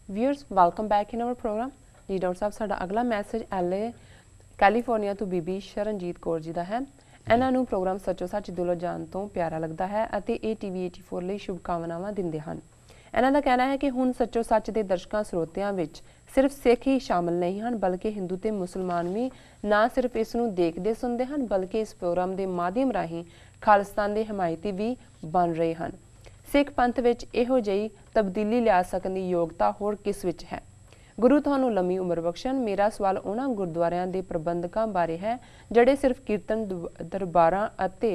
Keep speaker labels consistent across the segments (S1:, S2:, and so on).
S1: Viewers, welcome back in our program. जी doctor साहब साਡਾ अगला मैसेज LA कैलीफोर्निया तो बीबी शरणजीत कौर जी ਦਾ ਹੈ। ਇਹਨਾਂ ਨੂੰ ਪ੍ਰੋਗਰਾਮ ਸੱਚੋ ਸੱਚ ਦਿਲੋਂ ਜਾਣ ਤੋਂ ਪਿਆਰਾ ਲੱਗਦਾ ਹੈ ਅਤੇ ਇਹ TV 84 ਲਈ ਸ਼ੁਭਕਾਮਨਾਵਾਂ ਦਿੰਦੇ ਹਨ। ਇਹਨਾਂ ਦਾ ਕਹਿਣਾ ਹੈ ਕਿ ਹੁਣ ਸੱਚੋ ਸੱਚ ਦੇ ਦਰਸ਼ਕਾਂ ਸਰੋਤਿਆਂ ਵਿੱਚ ਸਿਰਫ ਸਿੱਖ ਹੀ ਸ਼ਾਮਲ ਨਹੀਂ ਹਨ ਬਲਕਿ ਹਿੰਦੂ ਤੇ ਮੁਸਲਮਾਨ ਵੀ ਨਾ ਸਿਰਫ ਇਸ ਨੂੰ ਦੇਖਦੇ ਸੁਣਦੇ ਹਨ ਬਲਕਿ ਇਸ ਪ੍ਰੋਗਰਾਮ ਦੇ ਮਾਧਿਅਮ ਰਾਹੀਂ ਖਾਲਿਸਤਾਨ ਦੇ ਹਮਾਇਤੀ ਵੀ ਬਣ ਰਹੇ ਹਨ। ਸਿੱਖ ਪੰਥ ਵਿੱਚ ਇਹੋ ਜਿਹੀ ਤਬਦੀਲੀ ਲਿਆ ਸਕਣ ਦੀ ਯੋਗਤਾ ਹੋਰ ਕਿਸ ਵਿੱਚ ਹੈ? ਗੁਰੂ ਤੁਹਾਨੂੰ ਲੰਮੀ ਉਮਰ ਬਖਸ਼ਣ। ਮੇਰਾ ਸਵਾਲ ਉਹਨਾਂ ਗੁਰਦੁਆਰਿਆਂ ਦੇ ਪ੍ਰਬੰਧਕਾਂ ਬਾਰੇ ਹੈ ਜਿਹੜੇ ਸਿਰਫ ਕੀਰਤਨ ਦਰਬਾਰਾਂ ਅਤੇ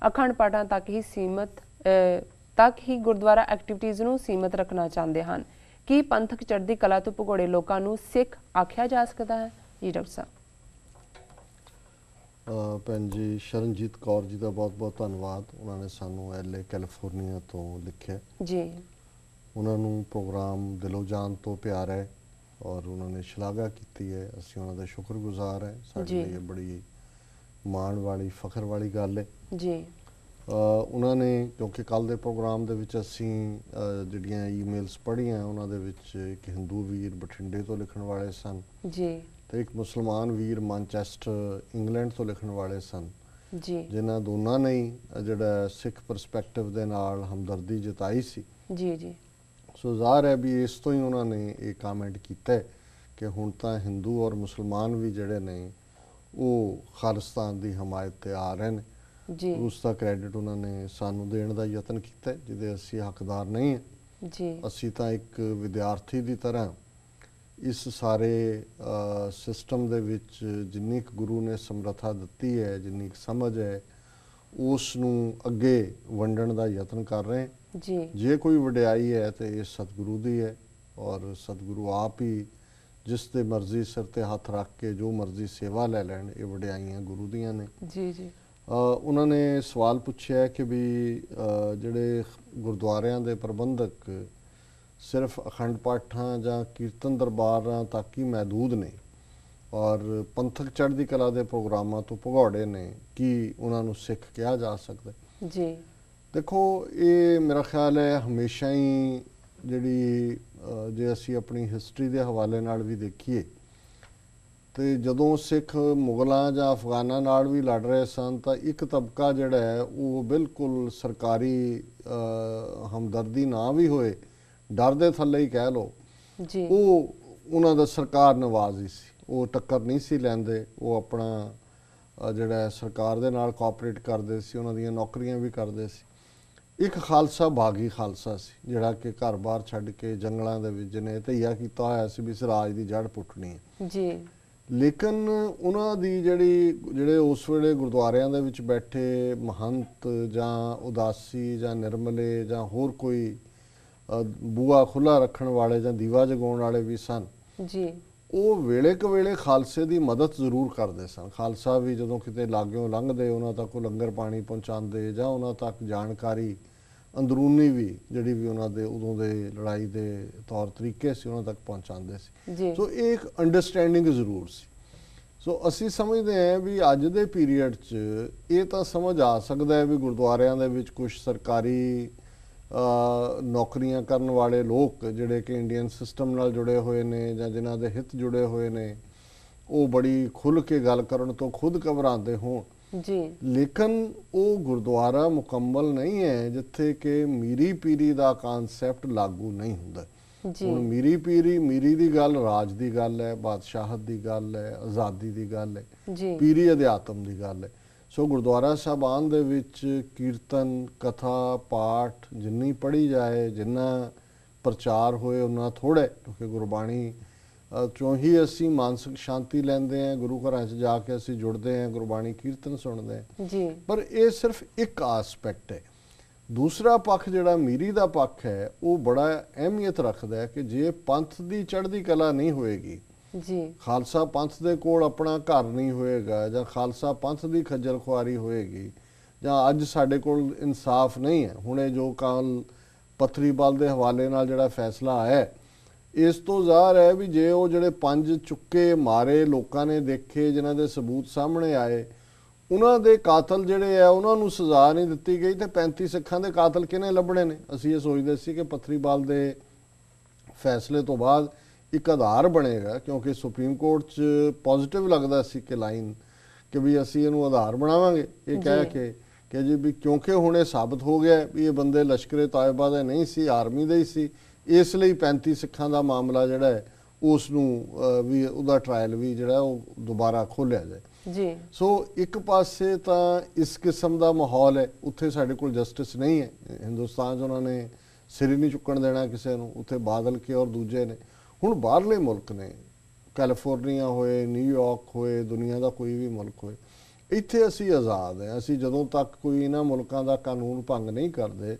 S1: ਅਖੰਡ ਪਾਠਾਂ ਤੱਕ ਹੀ ਗੁਰਦੁਆਰਾ ਐਕਟੀਵਿਟੀਜ਼ ਨੂੰ ਸੀਮਤ ਰੱਖਣਾ ਚਾਹੁੰਦੇ ਹਨ। ਕੀ ਪੰਥਕ ਚੜ੍ਹਦੀ ਕਲਾ ਤੋਂ ਭਗੌੜੇ ਲੋਕਾਂ ਨੂੰ ਸਿੱਖ ਆਖਿਆ ਜਾ ਸਕਦਾ ਹੈ? ਜੀ ਡਾਕਟਰ ਸਾਹਿਬ।
S2: ਭੈਣ ਜੀ ਸ਼ਰਨਜੀਤ ਕੌਰ ਜੀ ਦਾ ਬਹੁਤ ਬਹੁਤ ਧੰਨਵਾਦ। ਉਹਨਾਂ ਨੇ ਸਾਨੂੰ LA ਕੈਲੀਫੋਰਨੀਆ ਤੋਂ ਲਿਖਿਆ
S1: ਜੀ। ਉਹਨਾਂ
S2: ਨੂੰ ਪ੍ਰੋਗਰਾਮ ਦਿਲੋਂ ਜਾਨ ਤੋਂ ਪਿਆਰ ਹੈ ਔਰ ਉਹਨਾਂ ਨੇ ਸ਼ਲਾਘਾ ਕੀਤੀ ਹੈ। ਅਸੀਂ ਉਹਨਾਂ ਦਾ ਸ਼ੁਕਰਗੁਜ਼ਾਰ ਹੈ। ਸਾਡੇ ਲਈ ਬੜੀ ਮਾਣ ਵਾਲੀ ਫਖਰ ਵਾਲੀ ਗੱਲ ਹੈ
S1: ਜੀ।
S2: ਉਹਨਾਂ ਨੇ ਕਿਉਂਕਿ ਕੱਲ ਦੇ ਪ੍ਰੋਗਰਾਮ ਦੇ ਵਿੱਚ ਅਸੀਂ ਜਿਹੜੀਆਂ ਈਮੇਲਸ ਪੜ੍ਹੀਆਂ ਉਹਨਾਂ ਦੇ ਵਿੱਚ ਇੱਕ ਹਿੰਦੂ ਵੀਰ ਬਠਿੰਡੇ ਤੋਂ ਲਿਖਣ ਵਾਲੇ ਸਨ
S1: ਜੀ
S2: ਤੇ ਇੱਕ ਮੁਸਲਮਾਨ ਵੀਰ ਮੈਨਚੈਸਟਰ ਇੰਗਲੈਂਡ ਤੋਂ ਲਿਖਣ ਵਾਲੇ ਸਨ
S1: ਜੀ,
S2: ਜਿਨ੍ਹਾਂ ਦੋਨਾਂ ਨੇ ਜਿਹੜਾ ਸਿੱਖ ਪਰਸਪੈਕਟਿਵ ਦੇ ਨਾਲ ਹਮਦਰਦੀ ਜਤਾਈ ਸੀ।
S1: ਜੀ ਜੀ।
S2: ਸੋ ਜ਼ਾਹਰ ਹੈ ਵੀ ਇਸ ਤੋਂ ਹੀ ਉਹਨਾਂ ਨੇ ਇਹ ਕਾਮੈਂਟ ਕੀਤਾ ਕਿ ਹੁਣ ਤਾਂ ਹਿੰਦੂ ਔਰ ਮੁਸਲਮਾਨ ਵੀ ਜਿਹੜੇ ਨੇ ਉਹ ਖਾਲਿਸਤਾਨ ਦੀ ਹਮਾਇਤ ਤੇ ਆ ਰਹੇ ਨੇ
S1: ਜੀ।
S2: ਉਸ ਦਾ ਕ੍ਰੈਡਿਟ ਉਹਨਾਂ ਨੇ ਸਾਨੂੰ ਦੇਣ ਦਾ ਯਤਨ ਕੀਤਾ ਜਿਹਦੇ ਅਸੀਂ ਹੱਕਦਾਰ ਨਹੀਂ ਹਾਂ
S1: ਜੀ।
S2: ਅਸੀਂ ਤਾਂ ਇੱਕ ਵਿਦਿਆਰਥੀ ਦੀ ਤਰ੍ਹਾਂ ਇਸ ਸਾਰੇ ਸਿਸਟਮ ਦੇ ਵਿੱਚ ਜਿੰਨੀ ਕੁ ਗੁਰੂ ਨੇ ਸਮਰੱਥਾ ਦਿੱਤੀ ਹੈ ਜਿੰਨੀ ਕੁ ਸਮਝ ਹੈ ਉਸ ਨੂੰ ਅੱਗੇ ਵੰਡਣ ਦਾ ਯਤਨ ਕਰ ਰਹੇ
S1: ਜੀ।
S2: ਜੇ ਕੋਈ ਵਡਿਆਈ ਹੈ ਤੇ ਇਹ ਸਤਿਗੁਰੂ ਦੀ ਹੈ ਔਰ ਸਤਿਗੁਰੂ ਆਪ ਹੀ ਜਿਸ ਦੇ ਮਰਜ਼ੀ ਸਿਰ ਤੇ ਹੱਥ ਰੱਖ ਕੇ ਜੋ ਮਰਜ਼ੀ ਸੇਵਾ ਲੈ ਲੈਣ ਇਹ ਵਡਿਆਈਆਂ ਗੁਰੂ ਦੀਆਂ ਨੇ
S1: ਜੀ ਜੀ।
S2: ਉਹਨਾਂ ਨੇ ਸਵਾਲ ਪੁੱਛਿਆ ਕਿ ਵੀ ਜਿਹੜੇ ਗੁਰਦੁਆਰਿਆਂ ਦੇ ਪ੍ਰਬੰਧਕ ਸਿਰਫ ਅਖੰਡ ਪਾਠਾਂ ਜਾਂ ਕੀਰਤਨ ਦਰਬਾਰਾਂ ਤੱਕ ਹੀ ਮਹਿਦੂਦ ਨੇ ਔਰ ਪੰਥਕ ਚੜ੍ਹਦੀ ਕਲਾ ਦੇ ਪ੍ਰੋਗਰਾਮਾਂ ਤੋਂ ਭਗੌੜੇ ਨੇ, ਕੀ ਉਹਨਾਂ ਨੂੰ ਸਿੱਖ ਕਿਹਾ ਜਾ ਸਕਦਾ?
S1: ਜੀ
S2: ਦੇਖੋ ਇਹ ਮੇਰਾ ਖਿਆਲ ਹੈ ਹਮੇਸ਼ਾ ਹੀ ਜਿਹੜੀ ਜੇ ਅਸੀਂ ਆਪਣੀ ਹਿਸਟਰੀ ਦੇ ਹਵਾਲੇ ਨਾਲ ਵੀ ਦੇਖੀਏ ਤੇ ਜਦੋਂ ਸਿੱਖ ਮੁਗਲਾਂ ਜਾਂ ਅਫਗਾਨਾਂ ਨਾਲ ਵੀ ਲੜ ਰਹੇ ਸਨ ਤਾਂ ਇੱਕ ਤਬਕਾ ਜਿਹੜਾ ਹੈ ਉਹ ਬਿਲਕੁਲ ਸਰਕਾਰੀ ਹਮਦਰਦੀ ਨਾ ਵੀ ਹੋਏ ਡਰ ਦੇ ਥੱਲੇ ਹੀ ਕਹਿ ਲਓ
S1: ਜੀ
S2: ਉਹ ਉਹਨਾਂ ਦਾ ਸਰਕਾਰ ਨਵਾਜ਼ ਹੀ ਸੀ। ਉਹ ਟੱਕਰ ਨਹੀਂ ਸੀ ਲੈਂਦੇ, ਉਹ ਆਪਣਾ ਜਿਹੜਾ ਸਰਕਾਰ ਦੇ ਨਾਲ ਕੋਆਪਰੇਟ ਕਰਦੇ ਸੀ, ਉਹਨਾਂ ਦੀਆਂ ਨੌਕਰੀਆਂ ਵੀ ਕਰਦੇ ਸੀ। ਇੱਕ ਖਾਲਸਾ ਬਾਗੀ ਖਾਲਸਾ ਸੀ ਜਿਹੜਾ ਕਿ ਘਰ-ਬਾਰ ਛੱਡ ਕੇ ਜੰਗਲਾਂ ਦੇ ਵਿੱਚ ਜਿਹਨੇ ਧਈਆ ਕੀਤਾ ਹੋਇਆ ਸੀ ਵੀ ਇਸ ਰਾਜ ਦੀ ਜੜ ਪੁੱਟਣੀ ਹੈ
S1: ਜੀ।
S2: ਲੇਕਿਨ ਉਹਨਾਂ ਦੀ ਜਿਹੜੇ ਉਸ ਵੇਲੇ ਗੁਰਦੁਆਰਿਆਂ ਦੇ ਵਿੱਚ ਬੈਠੇ ਮਹੰਤ ਜਾਂ ਉਦਾਸੀ ਜਾਂ ਨਿਰਮਲੇ ਜਾਂ ਹੋਰ ਕੋਈ ਬੂਆ ਖੁੱਲ੍ਹਾ ਰੱਖਣ ਵਾਲੇ ਜਾਂ ਦੀਵਾ ਜਗਾਉਣ ਵਾਲੇ ਵੀ ਸਨ
S1: ਜੀ,
S2: ਉਹ ਵੇਲੇ ਕੁ ਵੇਲੇ ਖਾਲਸੇ ਦੀ ਮਦਦ ਜ਼ਰੂਰ ਕਰਦੇ ਸਨ। ਖਾਲਸਾ ਵੀ ਜਦੋਂ ਕਿਤੇ ਲਾਗਿਓਂ ਲੰਘਦੇ ਉਹਨਾਂ ਤੱਕ ਉਹ ਲੰਗਰ ਪਾਣੀ ਪਹੁੰਚਾਉਂਦੇ ਜਾਂ ਉਹਨਾਂ ਤੱਕ ਜਾਣਕਾਰੀ ਅੰਦਰੂਨੀ ਵੀ ਜਿਹੜੀ ਵੀ ਉਹਨਾਂ ਦੇ ਉਦੋਂ ਦੇ ਲੜਾਈ ਦੇ ਤੌਰ ਤਰੀਕੇ ਸੀ ਉਹਨਾਂ ਤੱਕ ਪਹੁੰਚਾਉਂਦੇ ਸੀ। ਸੋ ਇਹ ਇੱਕ ਅੰਡਰਸਟੈਂਡਿੰਗ ਜ਼ਰੂਰ ਸੀ। ਸੋ ਅਸੀਂ ਸਮਝਦੇ ਹਾਂ ਵੀ ਅੱਜ ਦੇ ਪੀਰੀਅਡ 'ਚ ਇਹ ਤਾਂ ਸਮਝ ਆ ਸਕਦਾ ਹੈ ਵੀ ਗੁਰਦੁਆਰਿਆਂ ਦੇ ਵਿੱਚ ਕੁਝ ਸਰਕਾਰੀ ਨੌਕਰੀਆਂ ਕਰਨ ਵਾਲੇ ਲੋਕ ਜਿਹੜੇ ਕਿ ਇੰਡੀਅਨ ਸਿਸਟਮ ਨਾਲ ਜੁੜੇ ਹੋਏ ਨੇ ਜਾਂ ਜਿਨ੍ਹਾਂ ਦੇ ਹਿੱਤ ਜੁੜੇ ਹੋਏ ਨੇ ਉਹ ਬੜੀ ਖੁੱਲ੍ਹ ਕੇ ਗੱਲ ਕਰਨ ਤੋਂ ਖੁਦ ਘਬਰਾਉਂਦੇ ਹੋਣ
S1: ਜੀ।
S2: ਲੇਕਿਨ ਉਹ ਗੁਰਦੁਆਰਾ ਮੁਕੰਮਲ ਨਹੀਂ ਹੈ ਜਿੱਥੇ ਕਿ ਮੀਰੀ ਪੀਰੀ ਦਾ ਕਨਸੈਪਟ ਲਾਗੂ ਨਹੀਂ ਹੁੰਦਾ। ਹੁਣ ਮੀਰੀ ਪੀਰੀ ਮੀਰੀ ਦੀ ਗੱਲ ਰਾਜ ਦੀ ਗੱਲ ਹੈ, ਬਾਦਸ਼ਾਹਤ ਦੀ ਗੱਲ ਹੈ, ਆਜ਼ਾਦੀ ਦੀ ਗੱਲ ਹੈ, ਪੀਰੀ ਅਧਿਆਤਮ ਦੀ ਗੱਲ ਹੈ। ਸੋ ਗੁਰਦੁਆਰਾ ਸਾਹਿਬਾਨ ਦੇ ਵਿੱਚ ਕੀਰਤਨ ਕਥਾ ਪਾਠ ਜਿੰਨੀ ਪੜ੍ਹੀ ਜਾਏ ਜਿੰਨਾ ਪ੍ਰਚਾਰ ਹੋਏ ਉਨਾ ਥੋੜ੍ਹਾ ਕਿਉਂਕਿ ਗੁਰਬਾਣੀ ਚੋਂ ਹੀ ਅਸੀਂ ਮਾਨਸਿਕ ਸ਼ਾਂਤੀ ਲੈਂਦੇ ਹਾਂ। ਗੁਰੂ ਘਰਾਂ 'ਚ ਜਾ ਕੇ ਅਸੀਂ ਜੁੜਦੇ ਹਾਂ, ਗੁਰਬਾਣੀ ਕੀਰਤਨ ਸੁਣਦੇ ਹਾਂ ਪਰ ਇਹ ਸਿਰਫ ਇੱਕ ਆਸਪੈਕਟ ਹੈ। ਦੂਸਰਾ ਪੱਖ ਜਿਹੜਾ ਮੀਰੀ ਦਾ ਪੱਖ ਹੈ ਉਹ ਬੜਾ ਅਹਿਮੀਅਤ ਰੱਖਦਾ ਹੈ ਕਿ ਜੇ ਪੰਥ ਦੀ ਚੜ੍ਹਦੀ ਕਲਾ ਨਹੀਂ ਹੋਏਗੀ
S1: ਜੀ,
S2: ਖਾਲਸਾ ਪੰਥ ਦੇ ਕੋਲ ਆਪਣਾ ਘਰ ਨਹੀਂ ਹੋਏਗਾ ਜਾਂ ਖਾਲਸਾ ਪੰਥ ਦੀ ਖੱਜਲ ਖੁਆਰੀ ਹੋਏਗੀ ਜਾਂ ਅੱਜ ਸਾਡੇ ਕੋਲ ਇਨਸਾਫ ਨਹੀਂ ਹੈ। ਹੁਣੇ ਜੋ ਕੱਲ ਪੱਥਰੀਬਲ ਦੇ ਹਵਾਲੇ ਨਾਲ ਜਿਹੜਾ ਫੈਸਲਾ ਆਇਆ ਇਸ ਤੋਂ ਜ਼ਾਹਰ ਹੈ ਵੀ ਜੇ ਉਹ ਜਿਹੜੇ 5 ਚੁੱਕੇ ਮਾਰੇ ਲੋਕਾਂ ਨੇ ਦੇਖੇ ਜਿਨ੍ਹਾਂ ਦੇ ਸਬੂਤ ਸਾਹਮਣੇ ਆਏ ਉਹਨਾਂ ਦੇ ਕਾਤਲ ਜਿਹੜੇ ਆ ਉਹਨਾਂ ਨੂੰ ਸਜ਼ਾ ਨਹੀਂ ਦਿੱਤੀ ਗਈ ਤੇ 35 ਸਿੱਖਾਂ ਦੇ ਕਾਤਲ ਕਿਹਨੇ ਲੱਭਣੇ ਨੇ? ਅਸੀਂ ਇਹ ਸੋਚਦੇ ਸੀ ਕਿ ਪੱਥਰੀਬਲ ਦੇ ਫੈਸਲੇ ਤੋਂ ਬਾਅਦ ਇੱਕ ਆਧਾਰ ਬਣੇਗਾ, ਕਿਉਂਕਿ ਸੁਪਰੀਮ ਕੋਰਟ 'ਚ ਪੋਜ਼ਿਟਿਵ ਲੱਗਦਾ ਸੀ ਕਿ ਲਾਈਨ ਕਿ ਵੀ ਅਸੀਂ ਇਹਨੂੰ ਆਧਾਰ ਬਣਾਵਾਂਗੇ, ਇਹ ਕਹਿ ਕੇ ਕਿ ਜੀ ਵੀ ਕਿਉਂਕਿ ਹੁਣ ਇਹ ਸਾਬਤ ਹੋ ਗਿਆ ਵੀ ਇਹ ਬੰਦੇ ਲਸ਼ਕਰੇ ਤਾਇਬਾ ਦੇ ਨਹੀਂ ਸੀ, ਆਰਮੀ ਦੇ ਹੀ ਸੀ, ਇਸ ਲਈ 35 ਸਿੱਖਾਂ ਦਾ ਮਾਮਲਾ ਜਿਹੜਾ ਹੈ ਉਸ ਨੂੰ ਵੀ ਉਹਦਾ ਟ੍ਰਾਇਲ ਵੀ ਜਿਹੜਾ ਉਹ ਦੁਬਾਰਾ ਖੋਲ੍ਹਿਆ ਜਾਏ
S1: ਜੀ।
S2: ਸੋ ਇੱਕ ਪਾਸੇ ਤਾਂ ਇਸ ਕਿਸਮ ਦਾ ਮਾਹੌਲ ਹੈ, ਉੱਥੇ ਸਾਡੇ ਕੋਲ ਜਸਟਿਸ ਨਹੀਂ ਹੈ। ਹਿੰਦੁਸਤਾਨ 'ਚ ਉਹਨਾਂ ਨੇ ਸਿਰ ਹੀ ਨਹੀਂ ਚੁੱਕਣ ਦੇਣਾ ਕਿਸੇ ਨੂੰ, ਉੱਥੇ ਬਾਦਲ ਕੇ ਔਰ ਦੂਜੇ ਨੇ। ਹੁਣ ਬਾਹਰਲੇ ਮੁਲਕ ਨੇ, ਕੈਲੀਫੋਰਨੀਆ ਹੋਏ, ਨਿਊਯਾਰਕ ਹੋਏ, ਦੁਨੀਆ ਦਾ ਕੋਈ ਵੀ ਮੁਲਕ ਹੋਏ, ਇੱਥੇ ਅਸੀਂ ਆਜ਼ਾਦ ਹਾਂ। ਅਸੀਂ ਜਦੋਂ ਤੱਕ ਕੋਈ ਇਹਨਾਂ ਮੁਲਕਾਂ ਦਾ ਕਾਨੂੰਨ ਭੰਗ ਨਹੀਂ ਕਰਦੇ,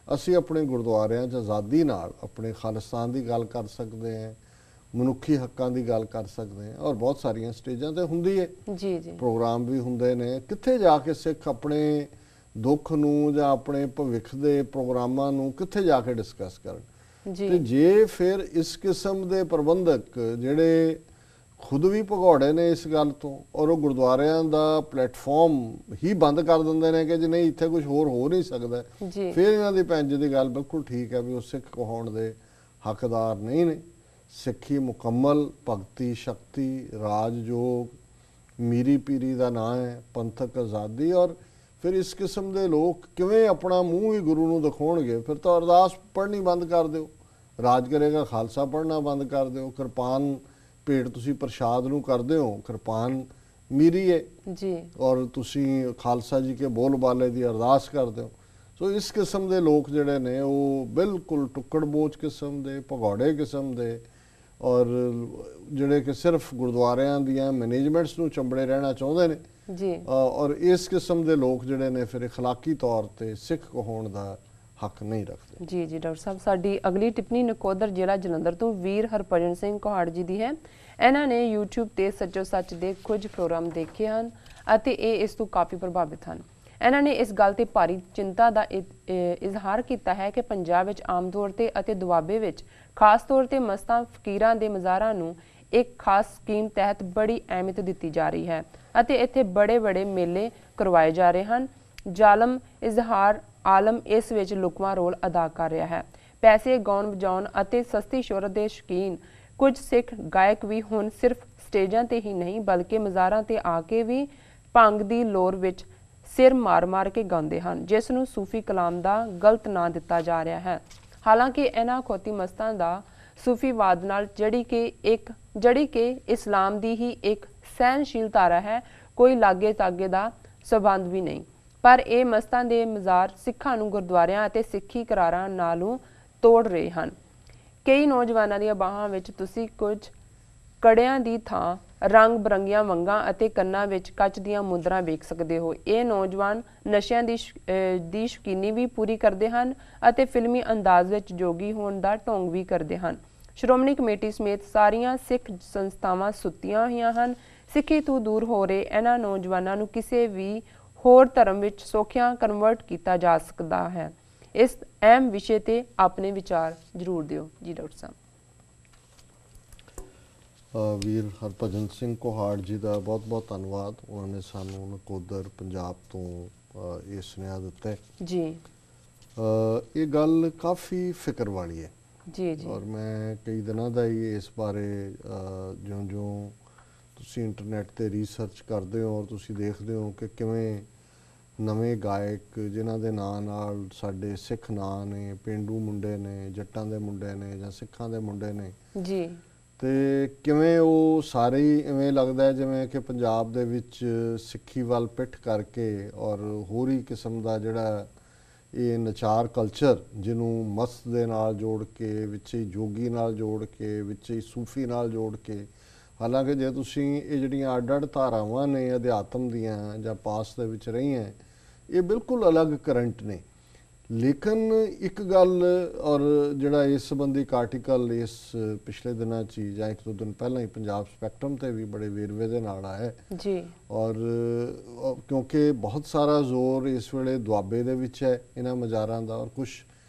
S2: ਅਸੀਂ ਆਪਣੇ ਗੁਰਦੁਆਰਿਆਂ 'ਚ ਆਜ਼ਾਦੀ ਨਾਲ ਆਪਣੇ ਖਾਲਿਸਤਾਨ ਦੀ ਗੱਲ ਕਰ ਸਕਦੇ ਹਾਂ, ਮਨੁੱਖੀ ਹੱਕਾਂ ਦੀ ਗੱਲ ਕਰ ਸਕਦੇ ਹਾਂ, ਔਰ ਬਹੁਤ ਸਾਰੀਆਂ ਸਟੇਜਾਂ ਤੇ ਹੁੰਦੀ ਹੈ
S1: ਜੀ ਜੀ,
S2: ਪ੍ਰੋਗਰਾਮ ਵੀ ਹੁੰਦੇ ਨੇ। ਕਿੱਥੇ ਜਾ ਕੇ ਸਿੱਖ ਆਪਣੇ ਦੁੱਖ ਨੂੰ ਜਾਂ ਆਪਣੇ ਭਵਿੱਖ ਦੇ ਪ੍ਰੋਗਰਾਮਾਂ ਨੂੰ ਕਿੱਥੇ ਜਾ ਕੇ ਡਿਸਕਸ ਕਰਨ? ਤੇ ਜੇ ਫਿਰ ਇਸ ਕਿਸਮ ਦੇ ਪ੍ਰਬੰਧਕ ਜਿਹੜੇ ਖੁਦ ਵੀ ਭਗੌੜੇ ਨੇ ਇਸ ਗੱਲ ਤੋਂ, ਔਰ ਉਹ ਗੁਰਦੁਆਰਿਆਂ ਦਾ ਪਲੇਟਫਾਰਮ ਹੀ ਬੰਦ ਕਰ ਦਿੰਦੇ ਨੇ ਕਿ ਜੀ ਨਹੀਂ ਇੱਥੇ ਕੁਝ ਹੋਰ ਹੋ ਨਹੀਂ ਸਕਦਾ, ਫਿਰ ਇਹਨਾਂ ਦੀ ਪੈਂਜ ਦੀ ਗੱਲ ਬਿਲਕੁਲ ਠੀਕ ਹੈ ਵੀ ਉਹ ਸਿੱਖ ਕਹਾਉਣ ਦੇ ਹੱਕਦਾਰ ਨਹੀਂ ਨੇ। ਸਿੱਖੀ ਮੁਕੰਮਲ ਭਗਤੀ ਸ਼ਕਤੀ ਰਾਜਯੋਗ ਮੀਰੀ ਪੀਰੀ ਦਾ ਨਾਂ ਹੈ, ਪੰਥਕ ਆਜ਼ਾਦੀ। ਔਰ ਫਿਰ ਇਸ ਕਿਸਮ ਦੇ ਲੋਕ ਕਿਵੇਂ ਆਪਣਾ ਮੂੰਹ ਹੀ ਗੁਰੂ ਨੂੰ ਦਿਖਾਉਣਗੇ? ਫਿਰ ਤਾਂ ਅਰਦਾਸ ਪੜ੍ਹਨੀ ਬੰਦ ਕਰ ਦਿਓ, ਰਾਜ ਕਰੇਗਾ ਖਾਲਸਾ ਪੜ੍ਹਨਾ ਬੰਦ ਕਰ ਦਿਓ, ਕਿਰਪਾਨ ਭੇਟ ਤੁਸੀਂ ਪ੍ਰਸ਼ਾਦ ਨੂੰ ਕਰਦੇ ਹੋ, ਕਿਰਪਾਨ ਮੀਰੀ ਹੈ ਜੀ, ਔਰ ਤੁਸੀਂ ਖਾਲਸਾ ਜੀ ਕੇ ਬੋਲ ਬਾਲੇ ਦੀ ਅਰਦਾਸ ਕਰਦੇ ਹੋ। ਸੋ ਇਸ ਕਿਸਮ ਦੇ ਲੋਕ ਜਿਹੜੇ ਨੇ ਉਹ ਬਿਲਕੁਲ ਟੁੱਕੜ ਬੋਝ ਕਿਸਮ ਦੇ, ਭਗੌੜੇ ਕਿਸਮ ਦੇ, ਔਰ ਜਿਹੜੇ ਕਿ ਸਿਰਫ ਗੁਰਦੁਆਰਿਆਂ ਦੀਆਂ ਮੈਨੇਜਮੈਂਟਸ ਨੂੰ ਚੰਬੜੇ ਰਹਿਣਾ ਚਾਹੁੰਦੇ ਨੇ ਜੀ। ਔਰ ਇਸ ਕਿਸਮ ਦੇ ਲੋਕ ਜਿਹੜੇ ਨੇ ਫਿਰ اخلاقی ਤੌਰ ਤੇ ਸਿੱਖ ਕਹਾਉਣ ਦਾ ਹੱਕ ਨਹੀਂ ਰੱਖਦੇ। ਜੀ
S1: ਜੀ ਡਾਕਟਰ ਸਾਹਿਬ, ਸਾਡੀ ਅਗਲੀ ਟਿੱਪਣੀ ਨਕੋਦਰ ਜ਼ਿਲ੍ਹਾ ਜਲੰਧਰ ਤੋਂ ਵੀਰ ਹਰਭਜਨ ਸਿੰਘ ਕੋਹਾੜ ਜੀ ਦੀ ਹੈ। ਇਹਨਾਂ ਨੇ YouTube ਤੇ ਸੱਚੋ ਸੱਚ ਦੇ ਕੁਝ ਪ੍ਰੋਗਰਾਮ ਦੇਖੇ ਹਨ ਅਤੇ ਇਹ ਇਸ ਤੋਂ ਕਾਫੀ ਪ੍ਰਭਾਵਿਤ ਹਨ। ਇਹਨਾਂ ਨੇ ਇਸ ਗੱਲ ਤੇ ਭਾਰੀ ਚਿੰਤਾ ਦਾ ਇਜ਼ਹਾਰ ਕੀਤਾ ਹੈ ਕਿ ਪੰਜਾਬ ਵਿੱਚ ਆਮ ਤੌਰ ਤੇ ਅਤੇ ਦੁਆਬੇ ਵਿੱਚ ਖਾਸ ਤੌਰ ਤੇ ਮਸਤਾਂ ਫਕੀਰਾਂ ਦੇ ਮਜ਼ਾਰਾਂ ਨੂੰ ਇੱਕ ਖਾਸ ਸਕੀਮ ਤਹਿਤ ਬੜੀ ਅਹਿਮੀਅਤ ਦਿੱਤੀ ਜਾ ਰਹੀ ਹੈ ਅਤੇ ਇੱਥੇ ਬੜੇ ਮੇਲੇ ਕਰਵਾਏ ਜਾ ਰਹੇ ਹਨ। ਜ਼ਾਲਮ ਇਜ਼ਹਾਰ ਆਲਮ ਇਸ ਵਿੱਚ ਲੁਕਵਾਂ ਰੋਲ ਅਦਾ ਕਰ ਰਿਹਾ ਹੈ। ਪੈਸੇ ਗਾਉਣ ਵਜਾਉਣ ਅਤੇ ਸਸਤੀ ਸ਼ੋਹਰਤ ਦੇ ਸ਼ੌਕੀਨ ਕੁਝ ਸਿੱਖ ਗਾਇਕ ਵੀ ਹੁਣ ਸਿਰਫ ਸਟੇਜਾਂ ਤੇ ਹੀ ਨਹੀਂ ਬਲਕਿ ਮਜ਼ਾਰਾਂ ਤੇ ਆ ਕੇ ਵੀ ਭੰਗ ਦੀ ਲੋਰ ਵਿੱਚ ਸਿਰ ਮਾਰ ਕੇ ਗਾਉਂਦੇ ਹਨ, ਜਿਸ ਨੂੰ ਸੂਫੀ ਕਲਾਮ ਦਾ ਗਲਤ ਨਾਂ ਦਿੱਤਾ ਜਾ ਰਿਹਾ ਹੈ। ਹਾਲਾਂਕਿ ਇਹਨਾਂ ਖੋਤੀ ਮਸਤਾਂ ਦਾ ਸੂਫੀਵਾਦ ਨਾਲ ਜਿਹੜੀ ਕਿ ਇਸਲਾਮ ਦੀ ਹੀ ਇੱਕ ਸਹਿਨਸ਼ੀਲ ਧਾਰਾ ਹੈ, ਕੋਈ ਲਾਗੇ ਤਾਗੇ ਦਾ ਸਬੰਧ ਵੀ ਨਹੀਂ। ਪਰ ਇਹ ਮਸਤਾਂ ਦੇ ਮਜ਼ਾਰ ਸਿੱਖਾਂ ਨੂੰ ਗੁਰਦੁਆਰਿਆਂ ਅਤੇ ਸਿੱਖੀ ਕਰਾਰਾਂ ਨਾਲੋਂ ਤੋੜ ਰਹੇ ਹਨ। ਕਈ ਨੌਜਵਾਨਾਂ ਦੀਆਂ ਬਾਹਾਂ ਵਿੱਚ ਤੁਸੀਂ ਕੁਝ ਕੜਿਆਂ ਦੀ ਥਾਂ ਰੰਗ ਬਰੰਗੀਆਂ ਵੰਗਾਂ ਅਤੇ ਕੰਨਾਂ ਵਿੱਚ ਕੱਚ ਦੀਆਂ ਮੁੰਦਰਾਂ ਵੇਖ ਸਕਦੇ ਹੋ। ਇਹ ਨੌਜਵਾਨ ਨਸ਼ਿਆਂ ਦੀ ਸ਼ੌਕੀਨੀ ਵੀ ਪੂਰੀ ਕਰਦੇ ਹਨ ਅਤੇ ਫਿਲਮੀ ਅੰਦਾਜ਼ ਵਿੱਚ ਜੋਗੀ ਹੋਣ ਦਾ ਢੋਂਗ ਵੀ ਕਰਦੇ ਹਨ। ਸ਼੍ਰੋਮਣੀ ਕਮੇਟੀ ਸਮੇਤ ਸਾਰੀਆਂ ਸਿੱਖ ਸੰਸਥਾਵਾਂ ਸੁੱਤੀਆਂ ਹੋਈਆਂ ਹਨ। ਸਿੱਖੀ ਤੋਂ ਦੂਰ ਹੋ ਰਹੇ ਇਹਨਾਂ ਨੌਜਵਾਨਾਂ ਨੂੰ ਕਿਸੇ ਵੀ ਹੋਰ ਧਰਮ ਵਿੱਚ ਸੌਖਿਆਂ ਕਨਵਰਟ ਕੀਤਾ ਜਾ ਸਕਦਾ ਹੈ। ਇਸ ਅਹਿਮ ਵਿਸ਼ੇ ਤੇ ਆਪਣੇ ਵਿਚਾਰ ਜ਼ਰੂਰ ਦਿਓ ਜੀ ਡਾਕਟਰ ਸਾਹਿਬ।
S2: ਵੀਰ ਹਰਭਜਨ ਸਿੰਘ ਕੋਹਾੜ ਜੀ ਦਾ ਬਹੁਤ ਧੰਨਵਾਦ। ਉਹਨਾਂ ਨੇ ਸਾਨੂੰ ਨਕੋਦਰ ਪੰਜਾਬ ਤੋਂ ਇਹ ਸੁਨੇਹਾ ਦਿੱਤਾ ਜੀ। ਇਹ ਗੱਲ ਕਾਫੀ ਫਿਕਰ ਵਾਲੀ ਹੈ ਜੀ ਜੀ, ਔਰ ਮੈਂ ਕਈ ਦਿਨਾਂ ਦਾ ਹੀ ਇਸ ਬਾਰੇ ਜਿਉਂ ਤੁਸੀਂ ਇੰਟਰਨੈਟ ਤੇ ਰਿਸਰਚ ਕਰਦੇ ਹੋ ਔਰ ਤੁਸੀਂ ਦੇਖਦੇ ਹੋ ਕਿ ਕਿਵੇਂ ਨਵੇਂ ਗਾਇਕ ਜਿਨ੍ਹਾਂ ਦੇ ਨਾਂ ਨਾਲ ਸਾਡੇ ਸਿੱਖ ਨਾਂ ਨੇ, ਪੇਂਡੂ ਮੁੰਡੇ ਨੇ, ਜੱਟਾਂ ਦੇ ਮੁੰਡੇ ਨੇ ਜਾਂ ਸਿੱਖਾਂ ਦੇ ਮੁੰਡੇ ਨੇ ਜੀ, ਤੇ ਕਿਵੇਂ ਉਹ ਸਾਰੇ ਹੀ ਇਵੇਂ ਲੱਗਦਾ ਜਿਵੇਂ ਕਿ ਪੰਜਾਬ ਦੇ ਵਿੱਚ ਸਿੱਖੀ ਵੱਲ ਪਿੱਠ ਕਰਕੇ ਔਰ ਹੋਰ ਹੀ ਕਿਸਮ ਦਾ ਜਿਹੜਾ ਇਹ ਨਚਾਰ ਕਲਚਰ ਜਿਹਨੂੰ ਮਸਤ ਦੇ ਨਾਲ ਜੋੜ ਕੇ ਵਿੱਚ ਹੀ ਜੋਗੀ ਨਾਲ ਜੋੜ ਕੇ ਵਿੱਚ ਹੀ ਸੂਫੀ ਨਾਲ ਜੋੜ ਕੇ, ਹਾਲਾਂਕਿ ਜੇ ਤੁਸੀਂ ਇਹ ਜਿਹੜੀਆਂ ਅੱਡ ਧਾਰਾਵਾਂ ਨੇ ਅਧਿਆਤਮ ਦੀਆਂ ਜਾਂ ਪਾਸ ਦੇ ਵਿੱਚ ਰਹੀਆਂ, ਇਹ ਬਿਲਕੁਲ ਅਲੱਗ ਕਰੰਟ ਨੇ। ਲੇਕਿਨ ਇੱਕ ਗੱਲ, ਔਰ ਜਿਹੜਾ ਇਸ ਸੰਬੰਧੀ ਇੱਕ ਆਰਟੀਕਲ ਇਸ ਪਿਛਲੇ ਦਿਨਾਂ 'ਚ ਜਾਂ ਇੱਕ ਦੋ ਦਿਨ ਪਹਿਲਾਂ ਹੀ ਪੰਜਾਬ ਸਪੈਕਟਰਮ ਤੇ ਵੀ ਬੜੇ ਵੇਰਵੇ ਦੇ ਨਾਲ ਆਇਆ ਜੀ, ਔਰ ਕਿਉਂਕਿ ਬਹੁਤ ਸਾਰਾ ਜ਼ੋਰ ਇਸ ਵੇਲੇ ਦੁਆਬੇ ਦੇ ਵਿੱਚ ਹੈ ਇਹਨਾਂ ਮਜ਼ਾਰਾਂ ਦਾ, ਔਰ ਕੁਛ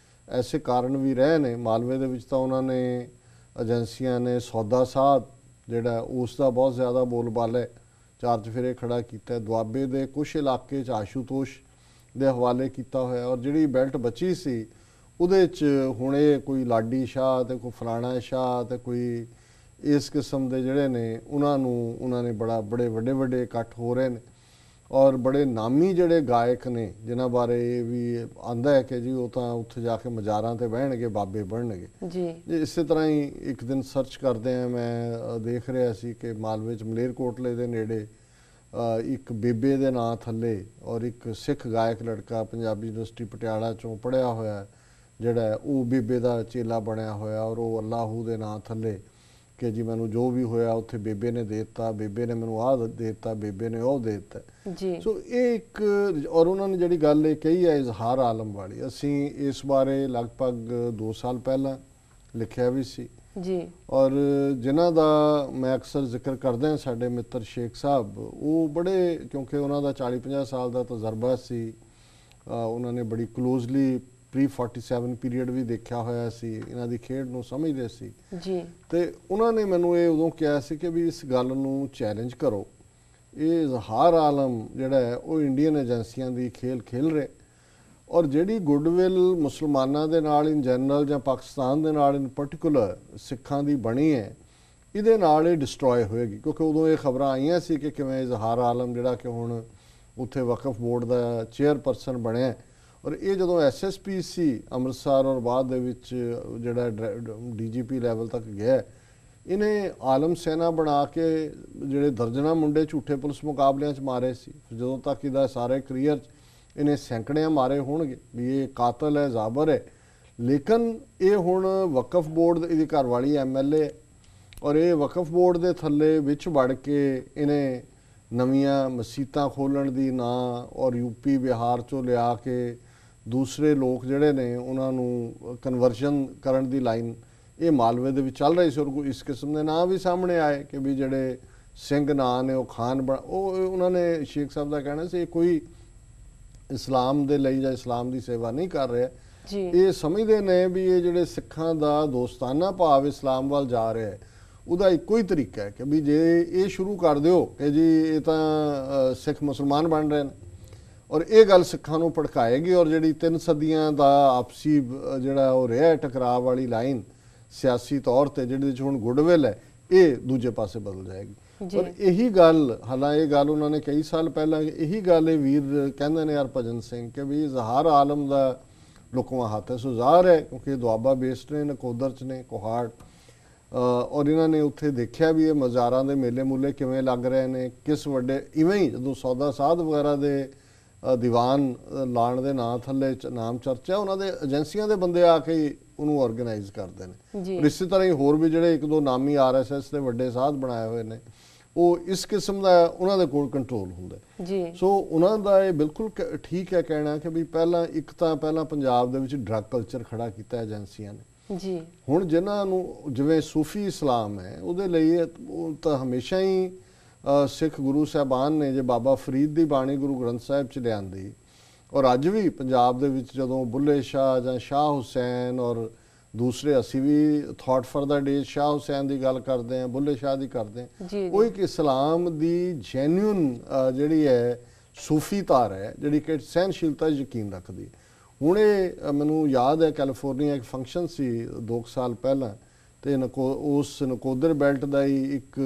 S2: ਐਸੇ ਕਾਰਨ ਵੀ ਰਹੇ ਨੇ। ਮਾਲਵੇ ਦੇ ਵਿੱਚ ਤਾਂ ਉਹਨਾਂ ਨੇ ਏਜੰਸੀਆਂ ਨੇ ਸੌਦਾ ਸਾਧ ਜਿਹੜਾ ਉਸ ਦਾ ਬਹੁਤ ਜ਼ਿਆਦਾ ਬੋਲਬਾਲਾ ਚਾਰ ਚੁਫੇਰੇ ਖੜਾ ਕੀਤਾ। ਦੁਆਬੇ ਦੇ ਕੁਛ ਇਲਾਕੇ 'ਚ ਆਸ਼ੂਤੋਸ਼ ਦੇ ਹਵਾਲੇ ਕੀਤਾ ਹੋਇਆ, ਔਰ ਜਿਹੜੀ ਬੈਲਟ ਬਚੀ ਸੀ ਉਹਦੇ 'ਚ ਹੁਣ ਇਹ ਕੋਈ ਲਾਡੀ ਸ਼ਾਹ ਤੇ ਕੋਈ ਫਲਾਣਾ ਸ਼ਾਹ ਤੇ ਕੋਈ ਇਸ ਕਿਸਮ ਦੇ ਜਿਹੜੇ ਨੇ ਉਹਨਾਂ ਨੇ ਬੜੇ ਵੱਡੇ ਇਕੱਠ ਹੋ ਰਹੇ ਨੇ ਔਰ ਬੜੇ ਨਾਮੀ ਜਿਹੜੇ ਗਾਇਕ ਨੇ ਜਿਨ੍ਹਾਂ ਬਾਰੇ ਇਹ ਵੀ ਆਂਦਾ ਹੈ ਕਿ ਜੀ ਉਹ ਤਾਂ ਉੱਥੇ ਜਾ ਕੇ ਮਜ਼ਾਰਾਂ ਤੇ ਬਹਿਣਗੇ, ਬਾਬੇ ਬਣਨਗੇ ਜੀ। ਇਸੇ ਤਰ੍ਹਾਂ ਹੀ ਇੱਕ ਦਿਨ ਸਰਚ ਕਰਦੇ ਆ ਮੈਂ ਦੇਖ ਰਿਹਾ ਸੀ ਕਿ ਮਾਲਵੇ 'ਚ ਮਲੇਰਕੋਟਲੇ ਦੇ ਨੇੜੇ ਇੱਕ ਬੇਬੇ ਦੇ ਨਾਂ ਥੱਲੇ ਔਰ ਇੱਕ ਸਿੱਖ ਗਾਇਕ ਲੜਕਾ ਪੰਜਾਬੀ ਯੂਨੀਵਰਸਿਟੀ ਪਟਿਆਲਾ 'ਚੋਂ ਪੜ੍ਹਿਆ ਹੋਇਆ ਜਿਹੜਾ ਉਹ ਬੇਬੇ ਦਾ ਚੇਲਾ ਬਣਿਆ ਹੋਇਆ ਔਰ ਉਹ ਅੱਲਾਹੂ ਦੇ ਨਾਂ ਥੱਲੇ ਕਿ ਜੀ ਮੈਨੂੰ ਜੋ ਵੀ ਹੋਇਆ ਉੱਥੇ ਬੇਬੇ ਨੇ ਦੇ ਦਿੱਤਾ, ਬੇਬੇ ਨੇ ਮੈਨੂੰ ਆਹ ਦੇ ਦਿੱਤਾ, ਬੇਬੇ ਨੇ ਉਹ ਦੇ ਦਿੱਤਾ ਜੀ। ਸੋ ਇਹ ਇੱਕ ਔਰ ਉਹਨਾਂ ਨੇ ਜਿਹੜੀ ਗੱਲ ਇਹ ਕਹੀ ਹੈ ਇਜ਼ਹਾਰ ਆਲਮ ਵਾਲੀ, ਅਸੀਂ ਇਸ ਬਾਰੇ ਲਗਭਗ 2 ਸਾਲ ਪਹਿਲਾਂ ਲਿਖਿਆ ਵੀ ਸੀ ਜੀ। ਔਰ ਜਿਨ੍ਹਾਂ ਦਾ ਮੈਂ ਅਕਸਰ ਜ਼ਿਕਰ ਕਰਦਾ ਹਾਂ ਸਾਡੇ ਮਿੱਤਰ ਸ਼ੇਖ ਸਾਹਿਬ, ਉਹ ਬੜੇ ਕਿਉਂਕਿ ਉਹਨਾਂ ਦਾ 40-50 ਸਾਲ ਦਾ ਤਜਰਬਾ ਸੀ, ਉਹਨਾਂ ਨੇ ਬੜੀ ਕਲੋਜ਼ਲੀ ਪ੍ਰੀ-47 ਪੀਰੀਅਡ ਵੀ ਦੇਖਿਆ ਹੋਇਆ ਸੀ, ਇਹਨਾਂ ਦੀ ਖੇਡ ਨੂੰ ਸਮਝਦੇ ਸੀ ਜੀ। ਤੇ ਉਹਨਾਂ ਨੇ ਮੈਨੂੰ ਇਹ ਉਦੋਂ ਕਿਹਾ ਸੀ ਕਿ ਵੀ ਇਸ ਗੱਲ ਨੂੰ ਚੈਲੰਜ ਕਰੋ, ਇਹ ਇਜ਼ਹਾਰ ਆਲਮ ਜਿਹੜਾ ਹੈ ਉਹ ਇੰਡੀਅਨ ਏਜੰਸੀਆਂ ਦੀ ਖੇਲ ਰਹੇ ਔਰ ਜਿਹੜੀ ਗੁੱਡਵਿਲ ਮੁਸਲਮਾਨਾਂ ਦੇ ਨਾਲ ਇਨ ਜਨਰਲ ਜਾਂ ਪਾਕਿਸਤਾਨ ਦੇ ਨਾਲ ਇਨ ਪਰਟੀਕੂਲਰ ਸਿੱਖਾਂ ਦੀ ਬਣੀ ਹੈ, ਇਹਦੇ ਨਾਲ ਇਹ ਡਿਸਟਰੋਏ ਹੋਏਗੀ। ਕਿਉਂਕਿ ਉਦੋਂ ਇਹ ਖਬਰਾਂ ਆਈਆਂ ਸੀ ਕਿ ਕਿਵੇਂ ਇਜ਼ਹਾਰ ਆਲਮ ਜਿਹੜਾ ਕਿ ਹੁਣ ਉੱਥੇ ਵਕਫ ਬੋਰਡ ਦਾ ਚੇਅਰਪਰਸਨ ਬਣਿਆ ਔਰ ਇਹ ਜਦੋਂ SSPC ਅੰਮ੍ਰਿਤਸਰ ਔਰ ਬਾਅਦ ਦੇ ਵਿੱਚ ਜਿਹੜਾ DGP ਲੈਵਲ ਤੱਕ ਗਿਆ, ਇਹਨੇ ਆਲਮ ਸੈਨਾ ਬਣਾ ਕੇ ਜਿਹੜੇ ਦਰਜਨਾਂ ਮੁੰਡੇ ਝੂਠੇ ਪੁਲਿਸ ਮੁਕਾਬਲਿਆਂ 'ਚ ਮਾਰੇ ਸੀ। ਜਦੋਂ ਤੱਕ ਇਹਦਾ ਸਾਰੇ ਕਰੀਅਰ 'ਚ ਇਹਨੇ ਸੈਂਕੜਿਆਂ ਮਾਰੇ ਹੋਣਗੇ ਵੀ ਇਹ ਕਾਤਲ ਹੈ, ਜ਼ਾਬਰ ਹੈ। ਲੇਕਿਨ ਇਹ ਹੁਣ ਵਕਫ ਬੋਰਡ ਇਹਦੀ ਘਰਵਾਲੀ MLA ਔਰ ਇਹ ਵਕਫ ਬੋਰਡ ਦੇ ਥੱਲੇ ਵਿੱਚ ਵੜ ਕੇ ਇਹਨੇ ਨਵੀਆਂ ਮਸੀਤਾਂ ਖੋਲ੍ਹਣ ਦੀ ਨਾਂ ਔਰ UP ਬਿਹਾਰ 'ਚੋਂ ਲਿਆ ਕੇ ਦੂਸਰੇ ਲੋਕ ਜਿਹੜੇ ਨੇ ਉਹਨਾਂ ਨੂੰ ਕਨਵਰਸ਼ਨ ਕਰਨ ਦੀ ਲਾਈਨ ਇਹ ਮਾਲਵੇ ਦੇ ਵਿੱਚ ਚੱਲ ਰਹੀ ਸੀ। ਔਰ ਇਸ ਕਿਸਮ ਦੇ ਨਾਂ ਵੀ ਸਾਹਮਣੇ ਆਏ ਕਿ ਵੀ ਜਿਹੜੇ ਸਿੰਘ ਨਾਂ ਨੇ ਉਹ ਖਾਨ ਉਹ ਉਹਨਾਂ ਨੇ ਸ਼ੇਖ ਸਾਹਿਬ ਦਾ ਕਹਿਣਾ ਸੀ ਕੋਈ ਇਸਲਾਮ ਦੇ ਲਈ ਜਾਂ ਇਸਲਾਮ ਦੀ ਸੇਵਾ ਨਹੀਂ ਕਰ ਰਿਹਾ ਜੀ। ਇਹ ਸਮਝਦੇ ਨੇ ਵੀ ਇਹ ਜਿਹੜੇ ਸਿੱਖਾਂ ਦਾ ਦੋਸਤਾਨਾ ਭਾਵ ਇਸਲਾਮ ਵੱਲ ਜਾ ਰਿਹਾ ਹੈ ਉਹਦਾ ਇੱਕੋ ਹੀ ਤਰੀਕਾ ਹੈ ਕਿ ਵੀ ਜੇ ਇਹ ਸ਼ੁਰੂ ਕਰ ਦਿਓ ਕਿ ਜੀ ਇਹ ਤਾਂ ਸਿੱਖ ਮੁਸਲਮਾਨ ਬਣ ਰਹੇ ਨੇ ਔਰ ਇਹ ਗੱਲ ਸਿੱਖਾਂ ਨੂੰ ਭੜਕਾਏਗੀ ਔਰ ਜਿਹੜੀ 3 ਸਦੀਆਂ ਦਾ ਆਪਸੀ ਜਿਹੜਾ ਉਹ ਰਿਹਾ ਟਕਰਾਅ ਵਾਲੀ ਲਾਈਨ ਸਿਆਸੀ ਤੌਰ ਤੇ ਜਿਹਦੇ ਵਿੱਚ ਹੁਣ ਗੁੱਡਵਿਲ ਹੈ ਇਹ ਦੂਜੇ ਪਾਸੇ ਬਦਲ ਜਾਏਗੀ। ਔਰ ਇਹੀ ਗੱਲ ਹਾਲਾਂਕਿ ਇਹ ਗੱਲ ਉਹਨਾਂ ਨੇ ਕਈ ਸਾਲ ਪਹਿਲਾਂ ਇਹੀ ਗੱਲ ਇਹ ਵੀਰ ਕਹਿੰਦੇ ਨੇ ਹਰਭਜਨ ਸਿੰਘ ਕਿ ਵੀ ਇਜ਼ਹਾਰ ਆਲਮ ਦਾ ਲੁਕਵਾਂ ਹੱਥ ਹੈ। ਸੋ ਜ਼ਾਹਰ ਹੈ ਕਿਉਂਕਿ ਦੁਆਬਾ ਬੇਸਡ ਨੇ, ਨਕੋਦਰ 'ਚ ਨੇ, ਕੋਹਾੜ ਔਰ ਇਹਨਾਂ ਨੇ ਉੱਥੇ ਦੇਖਿਆ ਵੀ ਇਹ ਮਜ਼ਾਰਾਂ ਦੇ ਮੇਲੇ ਮੂਲੇ ਕਿਵੇਂ ਲੱਗ ਰਹੇ ਨੇ, ਕਿਸ ਵੱਡੇ ਇਵੇਂ ਹੀ ਜਦੋਂ ਸੌਦਾ ਸਾਧ ਵਗੈਰਾ ਦੇ ਦੀਵਾਨ ਲਾਣ ਦੇ ਨਾਂ ਥੱਲੇ ਨਾਮ ਚਰਚਾ ਉਹਨਾਂ ਦੇ ਏਜੰਸੀਆਂ ਦੇ ਬੰਦੇ ਆ ਕੇ ਉਹਨੂੰ ਆਰਗੇਨਾਈਜ਼ ਕਰਦੇ ਨੇ। ਔਰ ਇਸੇ ਤਰ੍ਹਾਂ ਹੀ ਹੋਰ ਵੀ ਜਿਹੜੇ 1-2 ਨਾਮੀ RSS ਦੇ ਵੱਡੇ ਸਾਧ ਬਣਾਏ ਹੋਏ ਨੇ ਉਹ ਇਸ ਕਿਸਮ ਦਾ ਉਹਨਾਂ ਦੇ ਕੋਲ ਕੰਟਰੋਲ ਹੁੰਦਾ ਜੀ। ਸੋ ਉਹਨਾਂ ਦਾ ਇਹ ਬਿਲਕੁਲ ਠੀਕ ਹੈ ਕਹਿਣਾ ਕਿ ਵੀ ਪਹਿਲਾਂ ਪੰਜਾਬ ਦੇ ਵਿੱਚ ਡਰੱਗ ਕਲਚਰ ਖੜਾ ਕੀਤਾ ਏਜੰਸੀਆਂ ਨੇ ਜੀ। ਹੁਣ ਜਿਨ੍ਹਾਂ ਨੂੰ ਜਿਵੇਂ ਸੂਫੀ ਇਸਲਾਮ ਹੈ ਉਹਦੇ ਲਈ ਉਹ ਤਾਂ ਹਮੇਸ਼ਾ ਹੀ ਸਿੱਖ ਗੁਰੂ ਸਾਹਿਬਾਨ ਨੇ ਜੇ ਬਾਬਾ ਫਰੀਦ ਦੀ ਬਾਣੀ ਗੁਰੂ ਗ੍ਰੰਥ ਸਾਹਿਬ 'ਚ ਲਿਆਂਦੀ ਔਰ ਅੱਜ ਵੀ ਪੰਜਾਬ ਦੇ ਵਿੱਚ ਜਦੋਂ ਬੁੱਲੇ ਸ਼ਾਹ ਜਾਂ ਸ਼ਾਹ ਹੁਸੈਨ ਔਰ ਦੂਸਰੇ ਅਸੀਂ ਵੀ thought for the days Shah Hussain ਦੀ ਗੱਲ ਕਰਦੇ ਹਾਂ, ਬੁੱਲੇ ਸ਼ਾਹ ਦੀ ਕਰਦੇ ਹਾਂ, ਉਹ ਇੱਕ ਇਸਲਾਮ ਦੀ ਜੈਨੂਇਨ ਜਿਹੜੀ ਹੈ ਸੂਫੀ ਧਾਰ ਹੈ ਜਿਹੜੀ ਕਿ ਸਹਿਨਸ਼ੀਲਤਾ ਯਕੀਨ ਰੱਖਦੀ। ਹੁਣ ਇਹ ਮੈਨੂੰ ਯਾਦ ਹੈ ਕੈਲੀਫੋਰਨੀਆ ਇੱਕ ਫੰਕਸ਼ਨ ਸੀ 2 ਸਾਲ ਪਹਿਲਾਂ ਤੇ ਉਸ ਨਕੋਦਰ ਬੈਲਟ ਦਾ ਹੀ ਇੱਕ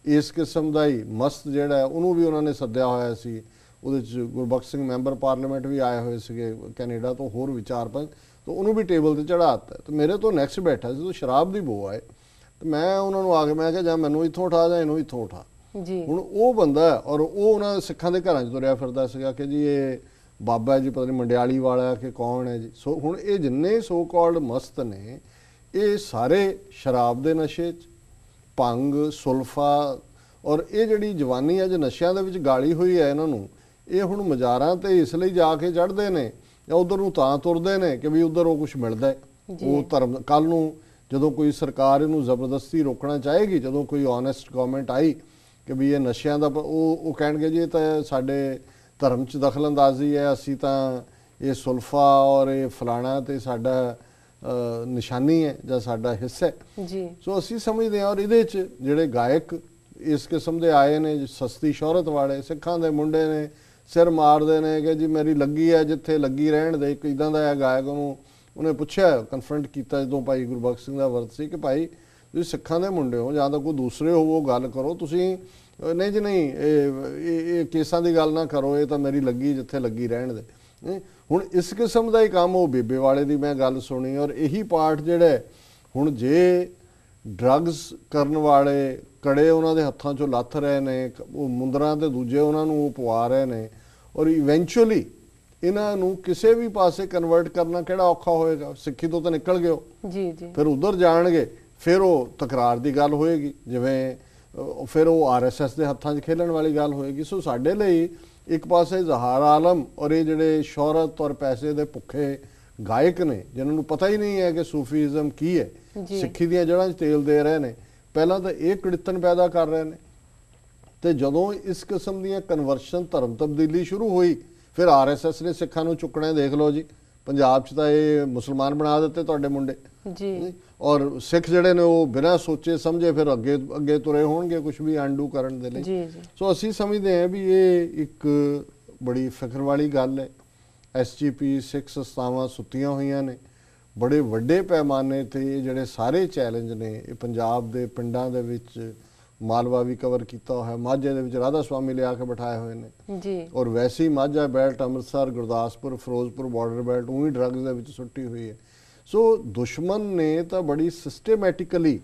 S2: ਇਸ ਕਿਸਮ ਦਾ ਹੀ ਮਸਤ ਜਿਹੜਾ ਉਹਨੂੰ ਵੀ ਉਹਨਾਂ ਨੇ ਸੱਦਿਆ ਹੋਇਆ ਸੀ। ਉਹਦੇ 'ਚ ਗੁਰਬਖਸ਼ ਸਿੰਘ ਮੈਂਬਰ ਪਾਰਲੀਮੈਂਟ ਵੀ ਆਏ ਹੋਏ ਸੀਗੇ ਕੈਨੇਡਾ ਤੋਂ, ਹੋਰ ਵੀ 4-5, ਤਾਂ ਉਹਨੂੰ ਵੀ ਟੇਬਲ ਤੇ ਚੜ੍ਹਾਤਾ। ਤੇ ਮੇਰੇ ਤੋਂ ਨੈਕਸਟ ਬੈਠਾ ਸੀ, ਉਹ ਸ਼ਰਾਬ ਦੀ ਬੋ ਆਏ ਤੇ ਮੈਂ ਉਹਨਾਂ ਨੂੰ ਆ ਕੇ ਮੈਂ ਕਿਹਾ ਜਾਂ ਮੈਨੂੰ ਇੱਥੋਂ ਉਠਾ ਜਾਂ ਇਹਨੂੰ ਇੱਥੋਂ ਉਠਾ ਜੀ। ਹੁਣ ਉਹ ਬੰਦਾ ਔਰ ਉਹ ਉਹਨਾਂ ਸਿੱਖਾਂ ਦੇ ਘਰਾਂ 'ਚ ਤੁਰਿਆ ਫਿਰਦਾ ਸੀਗਾ ਕਿ ਜੀ ਇਹ ਬਾਬਾ ਜੀ ਪਤਾ ਨਹੀਂ ਮੰਡਿਆਲੀ ਵਾਲਾ ਕਿ ਕੌਣ ਹੈ ਜੀ। ਸੋ ਹੁਣ ਇਹ ਜਿੰਨੇ ਸੋ ਕਾਲਡ ਮਸਤ ਨੇ ਇਹ ਸਾਰੇ ਸ਼ਰਾਬ ਦੇ ਨਸ਼ੇ 'ਚ, ਭੰਗ, ਸੁਲਫਾ ਔਰ ਇਹ ਜਿਹੜੀ ਜਵਾਨੀ ਅੱਜ ਨਸ਼ਿਆਂ ਦੇ ਵਿੱਚ ਗਾਲੀ ਹੋਈ ਹੈ ਇਹਨਾਂ ਨੂੰ, ਇਹ ਹੁਣ ਮਜ਼ਾਰਾਂ ਤੇ ਇਸ ਲਈ ਜਾ ਕੇ ਚੜ੍ਹਦੇ ਨੇ ਜਾਂ ਉਧਰ ਨੂੰ ਤਾਂ ਤੁਰਦੇ ਨੇ ਕਿ ਵੀ ਉਧਰ ਉਹ ਕੁਝ ਮਿਲਦਾ ਹੈ। ਉਹ ਧਰਮ ਕੱਲ ਨੂੰ ਜਦੋਂ ਕੋਈ ਸਰਕਾਰ ਇਹਨੂੰ ਜ਼ਬਰਦਸਤੀ ਰੋਕਣਾ ਚਾਹੇਗੀ, ਜਦੋਂ ਕੋਈ ਓਨੈਸਟ ਗਵਰਨਮੈਂਟ ਆਈ ਕਿ ਵੀ ਇਹ ਨਸ਼ਿਆਂ ਦਾ ਉਹ ਕਹਿਣਗੇ ਜੀ ਇਹ ਤਾਂ ਸਾਡੇ ਧਰਮ 'ਚ ਦਖਲ ਅੰਦਾਜ਼ੀ ਹੈ, ਅਸੀਂ ਤਾਂ ਇਹ ਸੁਲਫਾ ਔਰ ਇਹ ਫਲਾਣਾ ਤੇ ਸਾਡਾ ਨਿਸ਼ਾਨੀ ਹੈ ਜਾਂ ਸਾਡਾ ਹਿੱਸਾ ਹੈ ਜੀ। ਸੋ ਅਸੀਂ ਸਮਝਦੇ ਹਾਂ ਔਰ ਇਹਦੇ 'ਚ ਜਿਹੜੇ ਗਾਇਕ ਇਸ ਕਿਸਮ ਦੇ ਆਏ ਨੇ ਸਸਤੀ ਸ਼ੋਹਰਤ ਵਾਲੇ ਸਿੱਖਾਂ ਦੇ ਮੁੰਡੇ ਨੇ, ਸਿਰ ਮਾਰਦੇ ਨੇ ਕਿ ਜੀ ਮੇਰੀ ਲੱਗੀ ਹੈ ਜਿੱਥੇ ਲੱਗੀ ਰਹਿਣ ਦੇ। ਇੱਕ ਇੱਦਾਂ ਦਾ ਹੈ ਗਾਇਕ, ਉਹਨੂੰ ਉਹਨੇ ਪੁੱਛਿਆ ਕਨਫਰੰਟ ਕੀਤਾ ਜਦੋਂ ਭਾਈ ਗੁਰਬਖਸ਼ ਸਿੰਘ ਦਾ ਵਰਤ ਸੀ ਕਿ ਭਾਈ ਤੁਸੀਂ ਸਿੱਖਾਂ ਦੇ ਮੁੰਡੇ ਹੋ ਜਾਂ ਤਾਂ ਕੋਈ ਦੂਸਰੇ ਹੋਵੋ ਗੱਲ ਕਰੋ, ਤੁਸੀਂ ਨਹੀਂ ਜੀ ਨਹੀਂ ਇਹ ਕੇਸਾਂ ਦੀ ਗੱਲ ਨਾ ਕਰੋ, ਇਹ ਤਾਂ ਮੇਰੀ ਲੱਗੀ ਜਿੱਥੇ ਲੱਗੀ ਰਹਿਣ ਦੇ। ਹੁਣ ਇਸ ਕਿਸਮ ਦਾ ਹੀ ਕੰਮ ਉਹ ਬੇਬੇ ਵਾਲੇ ਦੀ ਮੈਂ ਗੱਲ ਸੁਣੀ, ਔਰ ਇਹੀ ਪਾਰਟ ਜਿਹੜਾ ਹੁਣ ਜੇ ਡਰੱਗਸ ਕਰਨ ਵਾਲੇ ਕੜੇ ਉਹਨਾਂ ਦੇ ਹੱਥਾਂ 'ਚੋਂ ਲੱਥ ਰਹੇ ਨੇ, ਉਹ ਮੁੰਦਰਾਂ ਤੇ ਦੂਜੇ ਉਹਨਾਂ ਨੂੰ ਉਹ ਪਵਾ ਰਹੇ ਨੇ, ਔਰ ਇਵੈਂਚੁਅਲੀ ਇਹਨਾਂ ਨੂੰ ਕਿਸੇ ਵੀ ਪਾਸੇ ਕਨਵਰਟ ਕਰਨਾ ਕਿਹੜਾ ਔਖਾ ਹੋਏਗਾ। ਸਿੱਖੀ ਤੋਂ ਤਾਂ ਨਿਕਲ ਗਏ
S1: ਜੀ ਜੀ, ਫਿਰ
S2: ਉਧਰ ਜਾਣਗੇ, ਫਿਰ ਉਹ ਤਕਰਾਰ ਦੀ ਗੱਲ ਹੋਏਗੀ, ਜਿਵੇਂ ਫਿਰ ਉਹ ਆਰਐਸਐਸ ਦੇ ਹੱਥਾਂ 'ਚ ਖੇਲਣ ਵਾਲੀ ਗੱਲ ਹੋਏਗੀ। ਸੋ ਸਾਡੇ ਲਈ ਇੱਕ ਪਾਸੇ ਜ਼ਹਾਰ ਆਲਮ ਔਰ ਇਹ ਜਿਹੜੇ ਸ਼ੋਹਰਤ ਔਰ ਪੈਸੇ ਦੇ ਭੁੱਖੇ ਗਾਇਕ ਨੇ ਜਿਨ੍ਹਾਂ ਨੂੰ ਪਤਾ ਹੀ ਨਹੀਂ ਹੈ ਕਿ ਸੂਫੀਜ਼ਮ ਕੀ ਹੈ, ਸਿੱਖੀ ਦੀਆਂ ਜੜ੍ਹਾਂ 'ਚ ਤੇਲ ਦੇ ਰਹੇ ਨੇ, ਪਹਿਲਾਂ ਤਾਂ ਇਹ ਕੜਿੱਤਨ ਪੈਦਾ ਕਰ ਰਹੇ ਨੇ, ਤੇ ਜਦੋਂ ਇਸ ਕਿਸਮ ਦੀਆਂ ਕਨਵਰਸ਼ਨ ਧਰਮ ਤਬਦੀਲੀ ਸ਼ੁਰੂ ਹੋਈ ਫਿਰ ਆਰਐਸਐਸ ਨੇ ਸਿੱਖਾਂ ਨੂੰ ਚੁੱਕਣਾ। ਦੇਖ ਲਓ ਜੀ ਪੰਜਾਬ 'ਚ ਤਾਂ ਇਹ ਮੁਸਲਮਾਨ ਬਣਾ ਦਿੱਤੇ ਤੁਹਾਡੇ ਮੁੰਡੇ
S1: ਜੀ,
S2: ਔਰ ਸਿੱਖ ਜਿਹੜੇ ਨੇ ਉਹ ਬਿਨਾਂ ਸੋਚੇ ਸਮਝੇ ਫਿਰ ਅੱਗੇ ਅੱਗੇ ਤੁਰੇ ਹੋਣਗੇ ਕੁਝ ਵੀ ਅਨਡੂ ਕਰਨ ਦੇ ਲਈ।
S1: ਜੀ ਜੀ,
S2: ਸੋ ਅਸੀਂ ਸਮਝਦੇ ਹਾਂ ਵੀ ਇਹ ਇੱਕ ਬੜੀ ਫਿਕਰ ਵਾਲੀ ਗੱਲ ਹੈ। ਐਸਜੀਪੀ ਸਿੱਖ ਸੰਸਥਾਵਾਂ ਸੁੱਤੀਆਂ ਹੋਈਆਂ ਨੇ, ਬੜੇ ਵੱਡੇ ਪੈਮਾਨੇ ਤੇ ਜਿਹੜੇ ਸਾਰੇ ਚੈਲੰਜ ਨੇ ਇਹ ਪੰਜਾਬ ਦੇ ਪਿੰਡਾਂ ਦੇ ਵਿੱਚ ਮਾਲਵਾ ਵੀ ਕਵਰ ਕੀਤਾ ਹੋਇਆ, ਮਾਝੇ ਦੇ ਵਿੱਚ ਰਾਧਾ ਸਵਾਮੀ ਲਿਆ ਕੇ ਬਿਠਾਏ ਹੋਏ ਨੇ
S1: ਜੀ,
S2: ਔਰ ਵੈਸੇ ਹੀ Majha belt, Amritsar, Gurdaspur, Firozpur border belt ਉਹੀ ਡਰੱਗਸ ਦੇ ਵਿੱਚ ਸੁੱਟੀ ਹੋਈ ਹੈ। ਸੋ ਦੁਸ਼ਮਣ ਨੇ ਤਾਂ ਬੜੀ ਸਿਸਟੇਮੈਟਿਕਲੀ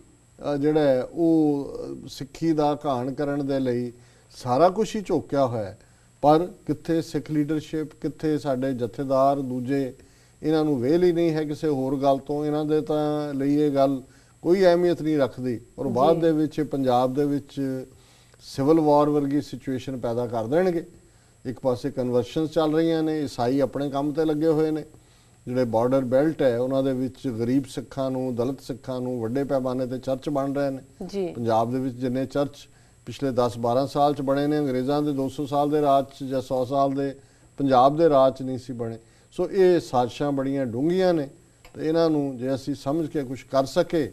S2: ਜਿਹੜਾ ਉਹ ਸਿੱਖੀ ਦਾ ਘਾਣ ਕਰਨ ਦੇ ਲਈ ਸਾਰਾ ਕੁਝ ਹੀ ਝੋਕਿਆ ਹੋਇਆ, ਪਰ ਕਿੱਥੇ ਸਿੱਖ ਲੀਡਰਸ਼ਿਪ, ਕਿੱਥੇ ਸਾਡੇ ਜਥੇਦਾਰ ਦੂਜੇ, ਇਹਨਾਂ ਨੂੰ ਵੇਲ ਹੀ ਨਹੀਂ ਹੈ ਕਿਸੇ ਹੋਰ ਗੱਲ ਤੋਂ। ਇਹਨਾਂ ਦੇ ਤਾਂ ਲਈ ਇਹ ਗੱਲ ਕੋਈ ਅਹਿਮੀਅਤ ਨਹੀਂ ਰੱਖਦੀ ਔਰ ਬਾਅਦ ਦੇ ਵਿੱਚ ਪੰਜਾਬ ਦੇ ਵਿੱਚ ਸਿਵਲ ਵਾਰ ਵਰਗੀ ਸਿਚੁਏਸ਼ਨ ਪੈਦਾ ਕਰ ਦੇਣਗੇ। ਇੱਕ ਪਾਸੇ ਕਨਵਰਸ਼ਨਸ ਚੱਲ ਰਹੀਆਂ ਨੇ, ਈਸਾਈ ਆਪਣੇ ਕੰਮ ਤੇ ਲੱਗੇ ਹੋਏ ਨੇ, ਜਿਹੜੇ ਬਾਰਡਰ ਬੈਲਟ ਹੈ ਉਹਨਾਂ ਦੇ ਵਿੱਚ ਗਰੀਬ ਸਿੱਖਾਂ ਨੂੰ, ਦਲਿਤ ਸਿੱਖਾਂ ਨੂੰ ਵੱਡੇ ਪੈਮਾਨੇ ਤੇ ਚਰਚ ਬਣ ਰਹੇ ਨੇ
S1: ਜੀ।
S2: ਪੰਜਾਬ ਦੇ ਵਿੱਚ ਜਿੰਨੇ ਚਰਚ ਪਿਛਲੇ 10-12 ਸਾਲ 'ਚ ਬਣੇ ਨੇ, ਅੰਗਰੇਜ਼ਾਂ ਦੇ 200 ਸਾਲ ਦੇ ਰਾਜ 'ਚ ਜਾਂ 100 ਸਾਲ ਦੇ ਪੰਜਾਬ ਦੇ ਰਾਜ 'ਚ ਨਹੀਂ ਸੀ ਬਣੇ। ਸੋ ਇਹ ਸਾਜ਼ਿਸ਼ਾਂ ਬੜੀਆਂ ਡੂੰਘੀਆਂ ਨੇ ਤੇ ਇਹਨਾਂ ਨੂੰ ਜੇ ਅਸੀਂ ਸਮਝ ਕੇ ਕੁਝ ਕਰ ਸਕੇ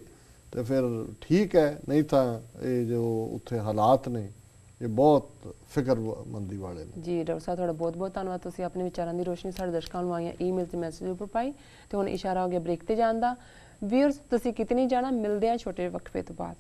S2: ਤੇ ਫਿਰ ਠੀਕ ਹੈ, ਨਹੀਂ ਤਾਂ ਇਹ ਜੋ ਉੱਥੇ ਹਾਲਾਤ ਨੇ ਇਹ ਬਹੁਤ ਫਿਕਰਮੰਦੀ ਵਾਲੇ ਨੇ।
S1: ਜੀ ਡਾਕਟਰ ਸਾਹਿਬ, ਤੁਹਾਡਾ ਬਹੁਤ ਬਹੁਤ ਧੰਨਵਾਦ। ਤੁਸੀਂ ਆਪਣੇ ਵਿਚਾਰਾਂ ਦੀ ਰੋਸ਼ਨੀ ਸਾਡੇ ਦਰਸ਼ਕਾਂ ਨੂੰ ਆਈਆਂ ਈਮੇਲ ਤੇ ਮੈਸੇਜ ਉੱਪਰ ਪਾਈ ਤੇ ਹੁਣ ਇਸ਼ਾਰਾ ਹੋ ਗਿਆ ਬ੍ਰੇਕ ਤੇ ਜਾਣ ਦਾ। ਵੀਅਰਸ ਤੁਸੀਂ ਕਿਤੇ ਨਹੀਂ ਜਾਣਾ, ਮਿਲਦੇ ਆ ਛੋਟੇ ਵਕਫੇ ਤੋਂ ਬਾਅਦ।